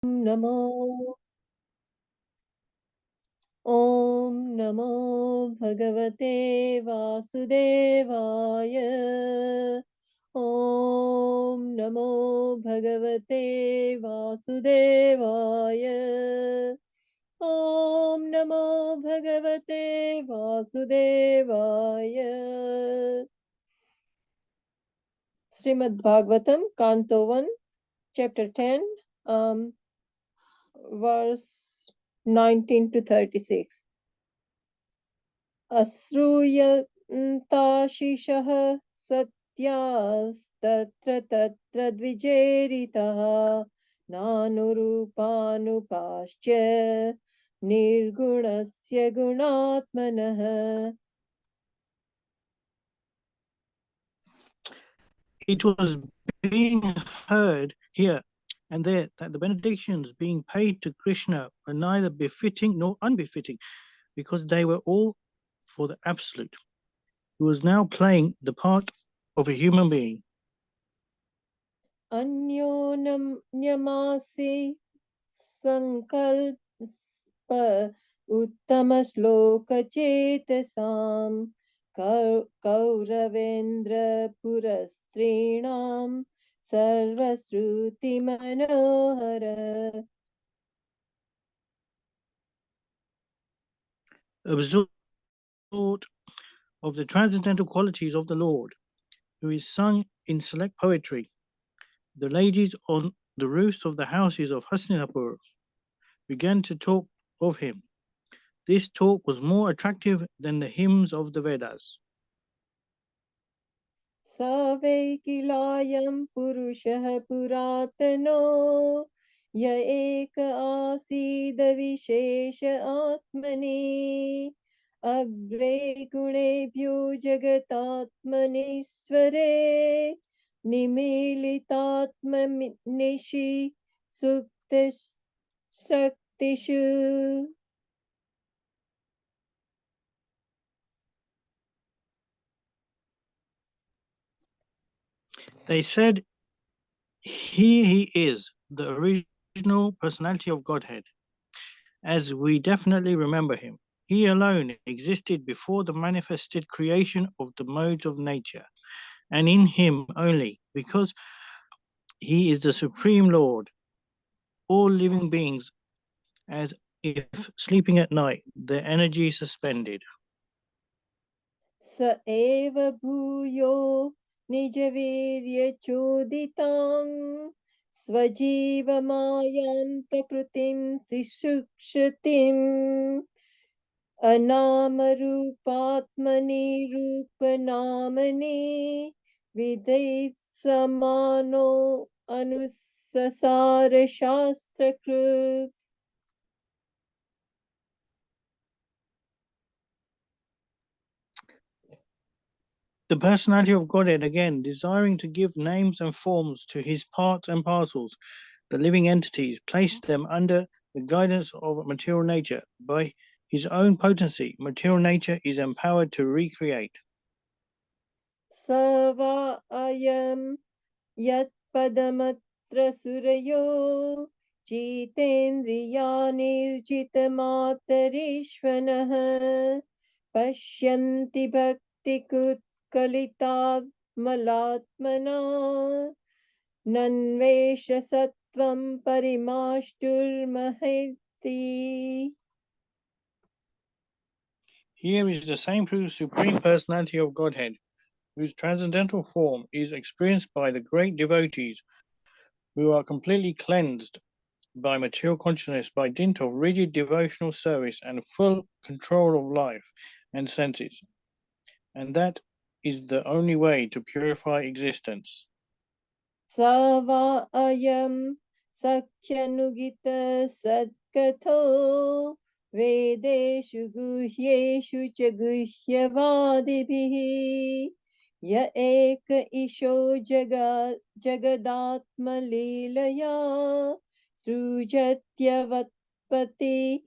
नमो ॐ नमो भगवते वासुदेवाय ॐ नमो भगवते वासुदेवाय ॐ नमो भगवते वासुदेवाय Srimad Bhagavatam, Canto 1, Chapter 10, verse 19 to 36. अश्रूयन्ताशिषः सत्यास्तत्र तत्र द्विजेरितः नानुरूपानुपाश्च निर्गुणस्य गुणात्मनः. It was being heard here and there that the benedictions being paid to Krishna were neither befitting nor unbefitting, because they were all for the Absolute, who was now playing the part of a human being. अन्योन्यमासि संकल्प उत्तमश्लोकचेतसां कौरवेन्द्रपुरस्त्रीणां सर्वश्रुतिमनोहर. Absorbed of the transcendental qualities of the Lord, who is sung in select poetry, the ladies on the roofs of the houses of Hastinapur began to talk of him. This talk was more attractive than the hymns of the Vedas. स वै किलायं पुरुषः पुरातनो य एक आसीद विशेष आत्मनि अग्रे गुणेभ्यो जगतात्मनीश्वरे निमीलितात्मनिशि सुप्तशक्तिषु. They said, "Here he is, the original personality of Godhead, as we definitely remember him. He alone existed before the manifested creation of the modes of nature, and in him only, because he is the Supreme Lord. All living beings, as if sleeping at night, their energy suspended." स एव भूयो निजवीर्यचोदितां स्वजीवमायां प्रकृतिं सुषुप्तिम् अनामरूपात्मनि रूपनामनि विदैत्समानो अनुससार शास्त्रकृत्. The personality of Godhead, again, desiring to give names and forms to his parts and parcels, the living entities, placed them under the guidance of material nature. By his own potency, material nature is empowered to recreate. Sava ayam yat padamatra surayo jitendriyanirjitamatarishvanah pashyanti bhaktikutkalitaatmalatmana nanvesha sattvam parimashturmahiti. Here is the same true supreme personality of Godhead, whose transcendental form is experienced by the great devotees who are completely cleansed by material consciousness by dint of rigid devotional service and full control of life and senses. And that is the only way to purify existence. Sava ayam sakyanugita sadkatho vedeshu guhyeshu ch guhyavadibhi ya eka isho jagadatma leelaya srujatyavapati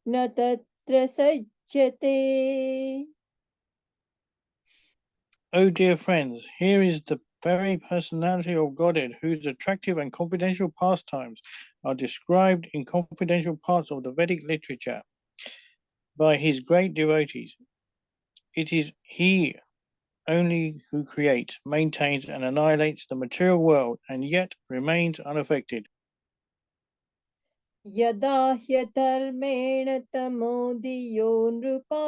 na tatra sajjate. Oh dear friends, here is the very personality of Godhead, whose attractive and confidential pastimes are described in confidential parts of the Vedic literature by his great devotees. It is he only who creates, maintains, and annihilates the material world, and yet remains unaffected. यदा ह्यधर्मेण तमोधियो नृपा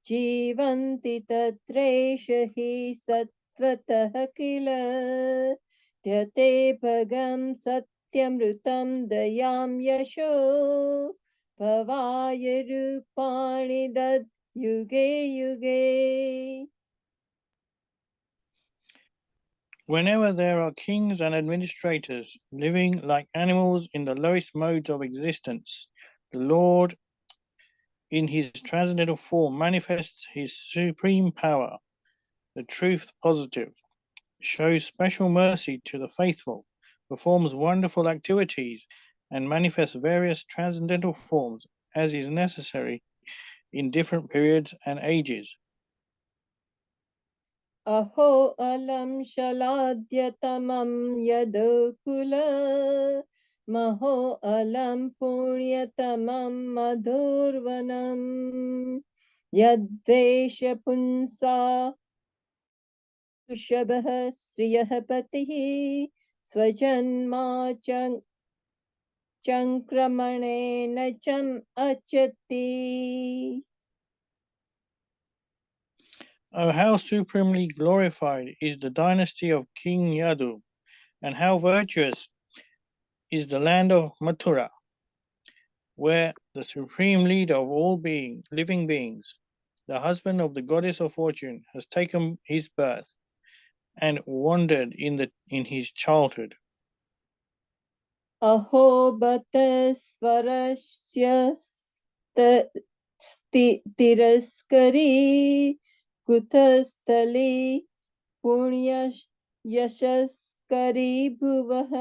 जीवन्ति तत्रैष हि सत्त्वतः किल त्यते भगं सत्यमृतं दयां यशो भवाय रूपाणि दद्युगे युगे. Whenever there are kings and administrators living like animals in the lowest modes of existence, the Lord, in his transcendental form, manifests his supreme power, the truth positive, shows special mercy to the faithful, performs wonderful activities, and manifests various transcendental forms as is necessary in different periods and ages. अहो अलं शलाद्यतमं यदुकुल महो अलं पुण्यतमं मधुर्वनं यद्वेषपुंसा वृषभः श्रियः पतिः स्वजन्मा चङ्क्रमणेन चम् अचति. Oh, how supremely glorified is the dynasty of King Yadu, and how virtuous is the land of Mathura, where the supreme leader of all living beings, the husband of the goddess of fortune, has taken his birth and wandered in his childhood. अहो बत स्वरस्य तिरस्करी कुतस्थली पुण्य यशस्करी भुवः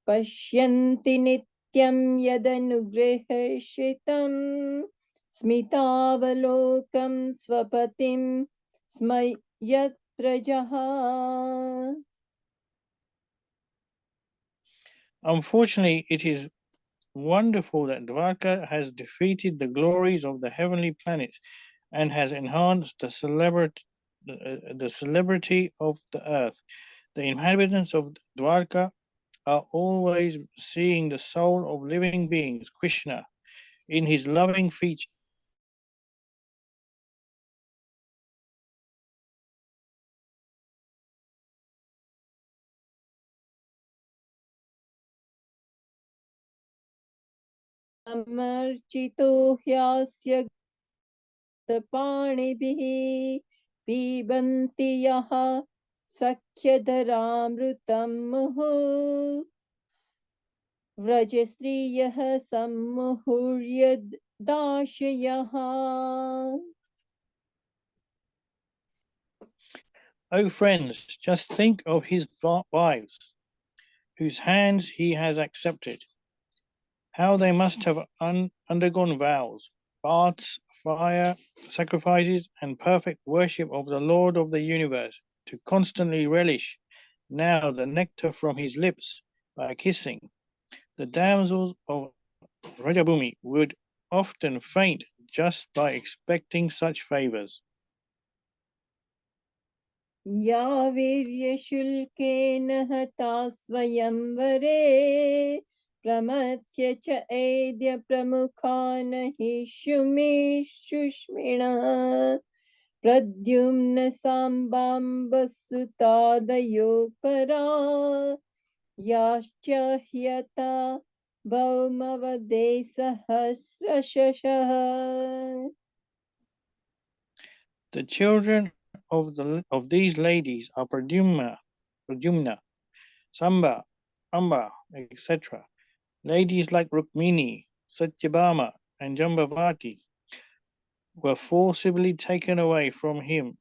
पश्यन्ति नित्यं यदनुगृहश्रितं स्मितावलोकं स्वपतिं स्मयत् प्रजः. Unfortunately, it is wonderful that Dwarka has defeated the glories of the heavenly planets and has enhanced the celebrity of the earth. The inhabitants of Dwarka are always seeing the soul of living beings, Krishna, in his loving features. अमर्चितो ह्यस्य पाणिभिः पिबन्ति यः सख्यधरामृतं मुहुः व्रजस्त्रियः सम्मुहुर्यदाशयः. O friends, just think of his wives, whose hands he has accepted. How they must have undergone vows, baths, fire, sacrifices, and perfect worship of the Lord of the universe to constantly relish now the nectar from his lips by kissing. The damsels of Rajabhumi would often faint just by expecting such favors. या वीर्यशुल्केन हता स्वयंवरे प्रमथ्य च एद्य प्रमुखान् हि शुष्मिणः प्रद्युम्न साम्बाम्बसुतादयो परा याश्च ह्यता भौमवदे सहस्रशः. The children of these ladies are Pradyumna, Samba, Amba, etc. Ladies like Rukmini, Satyabhama, and Jambavati were forcibly taken away from him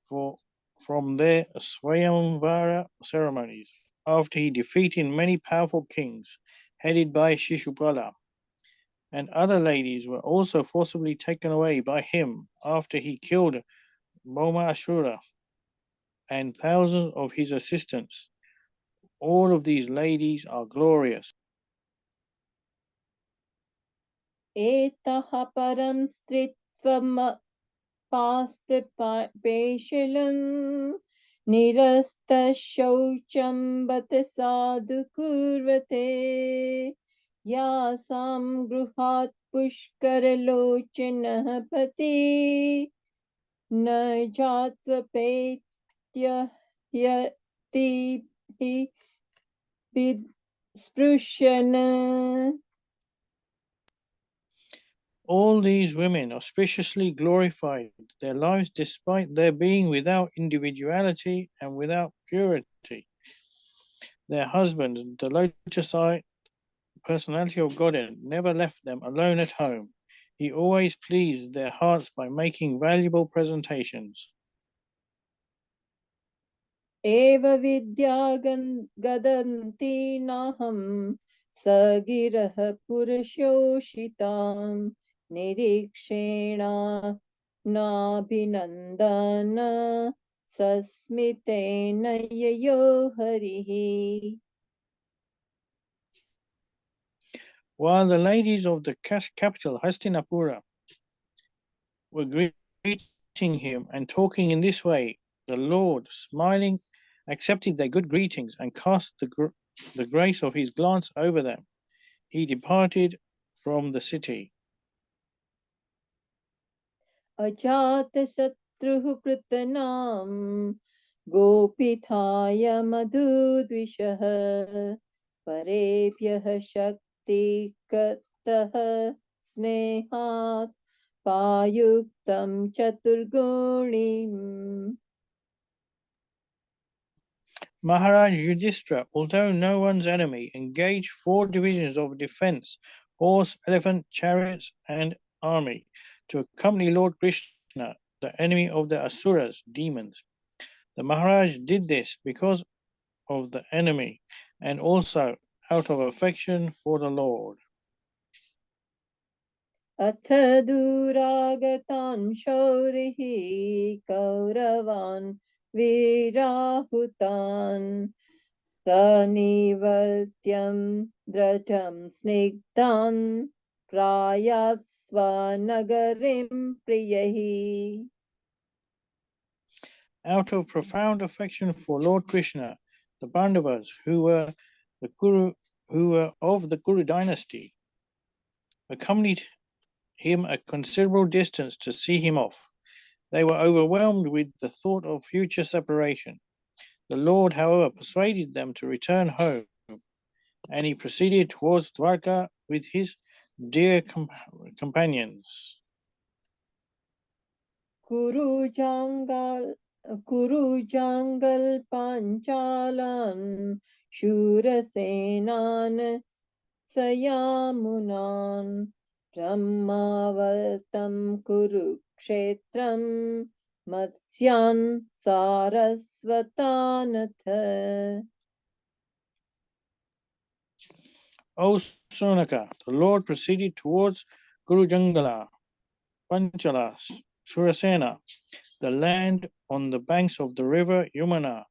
from their Swayamvara ceremonies after he defeated many powerful kings headed by Shishupala. And other ladies were also forcibly taken away by him after he killed Bhoma Ashura. and thousands of his assistants. All of these ladies are glorious. एतः परं स्त्रीत्वमपास्तपेशलं निरस्तशौचं बत साधु कुर्वते यासां गृहात् पुष्करलोचनः पति न जात्वपेत्ययति स्पृशन. All these women auspiciously glorified their lives despite their being without individuality and without purity. Their husbands, the lotus-eyed personality of Godhead, never left them alone at home. He always pleased their hearts by making valuable presentations. एव विद्या गदन्ति नाहं स गिरः पुरुषोषितां निरीक्षेणा नाभिनन्दन सस्मितेन ययो हरिः. While the ladies of the capital Hastinapura were greeting him and talking in this way, the Lord, smiling, accepted their good greetings and cast the grace of his glance over them. He departed from the city. अजातशत्रुः कृतनां गोपिथाय मधुद्विषः परेभ्यः शक्तिकतः स्नेहात् पायुक्तं चतुर्गुणिम्. Maharaj Yudhishthira, although no one's enemy, engaged 4 divisions of defense, horse, elephant, chariots, and army, to accompany Lord Krishna, the enemy of the Asuras, demons. The Maharaj did this because of the enemy and also out of affection for the Lord. अथ दूरागतान् शौरिः कौरवान् वीराहुतान् प्रणिवर्त्यं दृढं स्निग्धान् प्रायात् स्वनगरीं प्रियैः. Out of profound affection for Lord Krishna, the Pandavas, who were of the Kuru dynasty, accompanied him a considerable distance to see him off. They were overwhelmed with the thought of future separation. The Lord, however, persuaded them to return home, and he proceeded towards Dwarka with his dear companions. Kuru Jangal Panchalan Shurasenan Sayamunan Brahmavaltam Kurukshetram Matsyan Sarasvatanath. O Sonaka, the Lord proceeded towards Gurujangala, Panchalas, Surasena, the land on the banks of the river Yamuna,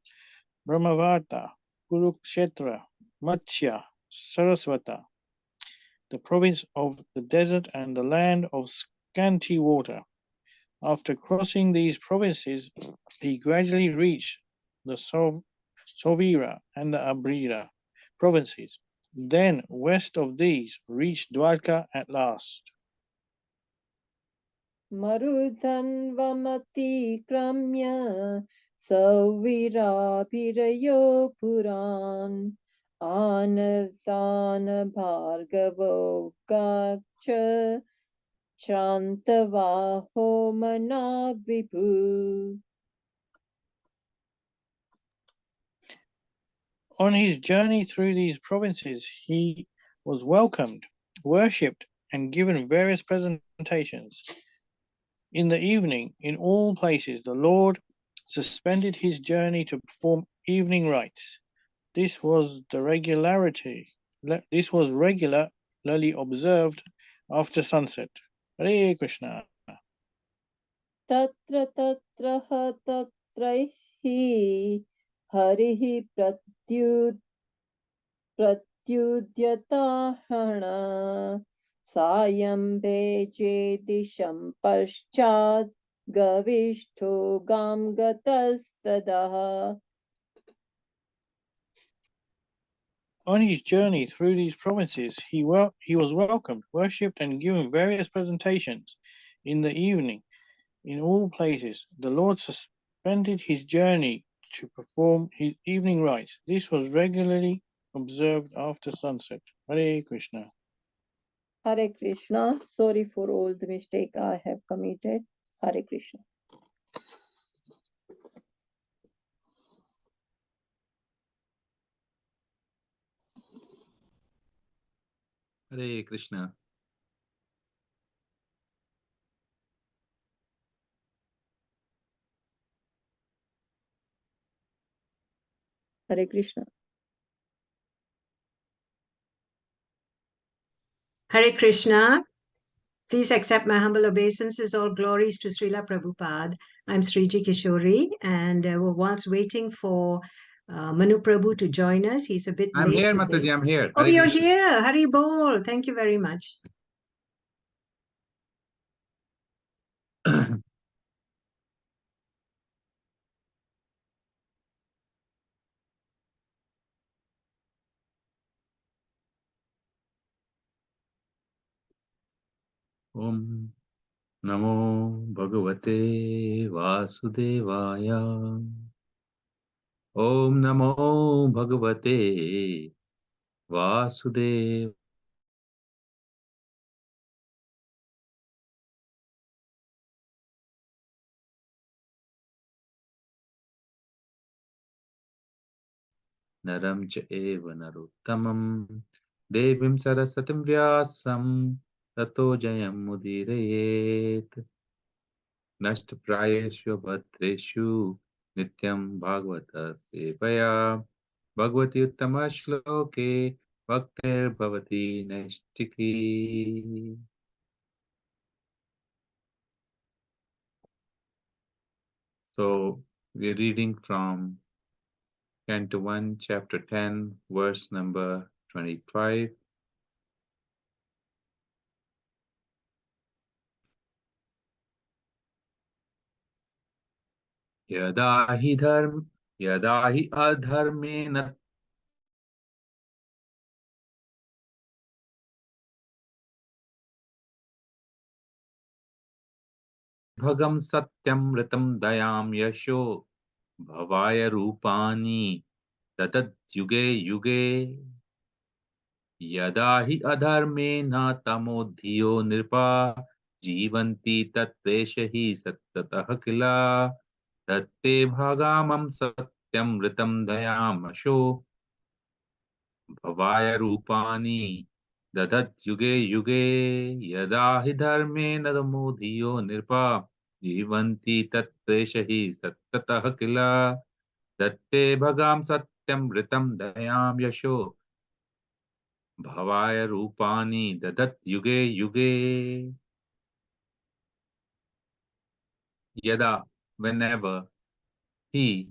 Brahmavata, Kurukshetra, Matsya, Sarasvata, the province of the desert and the land of scanty water. After crossing these provinces, he gradually reached the Sovira and the Abrira provinces. Then, west of these, reached Dwarka at last. Marudhanvamatikrambya Savirabhirayo Puran Anasana Bhargavo Gacha Chantavaho Managvipu. On his journey through these provinces, he was welcomed, worshipped, and given various presentations. In the evening, in all places, the Lord suspended his journey to perform evening rites. This was regularly observed after sunset. Hare Krishna. Tatra tatraha tatraihi हरिः प्रत्युद्यताहण सायं भेजेदिशं पश्चात् गविष्ठो गां गतस्तदः. On his journey through these provinces, he was welcomed, worshipped, and given various presentations. In the evening, in all places, the Lord suspended his journey to perform his evening rites. This was regularly observed after sunset. Hare Krishna. Hare Krishna. Sorry for all the mistake I have committed. Hare Krishna. Hare Krishna. Hare Krishna. Hare Krishna. Please accept my humble obeisances. All glories to Srila Prabhupada. I'm Sriji Kishori, and whilst waiting for Manu Prabhu to join us, he's a bit I'm late here, today. Mataji. I'm here. Oh, Hare you're Krishna. here. Hari Bol. Thank you very much. Om Namo Bhagavate Vasudevaya. Om Namo Bhagavate Vasudevaya. Naram cha eva narottamam devim sarasatim vyasam tato jayam mudirayet nashtaprayeshu bhatreshu nityam bhagavata sevaya bhagavati uttama shloke bhaktir bhavati naistiki. So we're reading from Canto 1, Chapter 10, verse number 25. यदा हि अधर्मेण भगं सत्यमृतं दयां यशो भवाय रूपाणि ततद्युगे युगे यदा हि अधर्मेण तमोधियो नृपा जीवन्ति तत्त्वेष हि सत्ततः किल तत्ते भागामं सत्यमृतं दयामशो भवाय रूपाणि ददत्युगे युगे यदा हि धर्मेण तमोधियो नृपा जीवन्ति तत्त्वेष हि सत्ततः किल दत्ते भगां सत्यमृतं दयां यशो भवाय रूपाणि ददत् युगे युगे. Yada, whenever he,